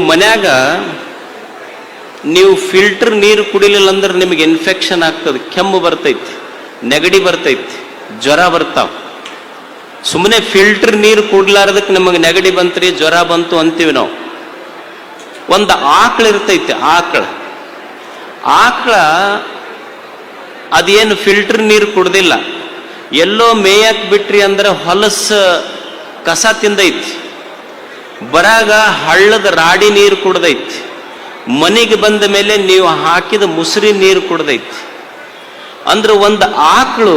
ಮನ್ಯಾಗ ನೀವು ಫಿಲ್ಟರ್ ನೀರು ಕುಡಿಲಿಲ್ಲ ಅಂದ್ರೆ ನಿಮಗೆ ಇನ್ಫೆಕ್ಷನ್ ಆಗ್ತದೆ, ಕೆಮ್ಮು ಬರ್ತೈತಿ, ನೆಗಡಿ ಬರ್ತೈತಿ, ಜ್ವರ ಬರ್ತಾವ. ಸುಮ್ಮನೆ ಫಿಲ್ಟರ್ ನೀರು ಕುಡ್ಲಾರ್ದಕ್ಕೆ ನಮಗೆ ನೆಗಡಿ ಬಂತ್ರಿ, ಜ್ವರ ಬಂತು ಅಂತೀವಿ ನಾವು. ಒಂದು ಆಕಳ ಇರ್ತೈತಿ, ಆಕಳ ಅದೇನು ಫಿಲ್ಟರ್ ನೀರು ಕುಡ್ದಿಲ್ಲ, ಎಲ್ಲೋ ಮೇಯಕ್ ಬಿಟ್ರಿ ಅಂದ್ರೆ ಹೊಲಸ ಕಸ ತಿಂದೈತಿ, ಬರಾಗ ಹಳ್ಳದ ರಾಡಿ ನೀರು ಕುಡ್ದೈತಿ, ಮನೆಗೆ ಬಂದ ಮೇಲೆ ನೀವು ಹಾಕಿದ ಮುಸುರಿ ನೀರು ಕುಡ್ದೈತಿ. ಅಂದ್ರೆ ಒಂದು ಆಕಳು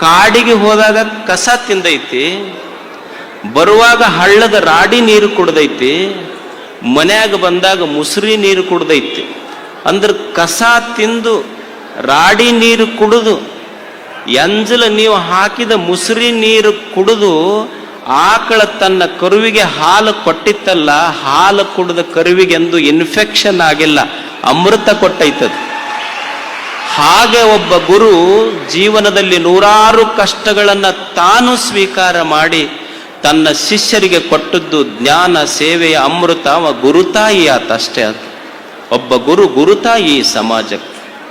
ಕಾಡಿಗೆ ಹೋದಾಗ ಕಸ ತಿಂದೈತಿ, ಬರುವಾಗ ಹಳ್ಳದ ರಾಡಿ ನೀರು ಕುಡ್ದೈತಿ, ಮನ್ಯಾಗ ಬಂದಾಗ ಮುಸುರಿ ನೀರು ಕುಡ್ದೈತಿ. ಅಂದ್ರೆ ಕಸ ತಿಂದು ರಾಡಿ ನೀರು ಕುಡಿದು ಎಂಜಲ ನೀವು ಹಾಕಿದ ಮುಸುರಿ ನೀರು ಕುಡಿದು ಆಕಳ ತನ್ನ ಕರುವಿಗೆ ಹಾಲು ಕೊಟ್ಟಿತ್ತಲ್ಲ, ಹಾಲು ಕುಡಿದ ಕರುವಿಗೆ ಎಂದು ಇನ್ಫೆಕ್ಷನ್ ಆಗಿಲ್ಲ, ಅಮೃತ ಕೊಟ್ಟೈತದ. ಹಾಗೆ ಒಬ್ಬ ಗುರು ಜೀವನದಲ್ಲಿ ನೂರಾರು ಕಷ್ಟಗಳನ್ನು ತಾನು ಸ್ವೀಕಾರ ಮಾಡಿ ತನ್ನ ಶಿಷ್ಯರಿಗೆ ಕೊಟ್ಟದ್ದು ಜ್ಞಾನ ಸೇವೆಯ ಅಮೃತ. ಅವ ಗುರುತಾಯಿ ಆತ, ಅಷ್ಟೇ ಆತ. ಒಬ್ಬ ಗುರುತಾಯಿ ಈ ಸಮಾಜಕ್ಕೆ.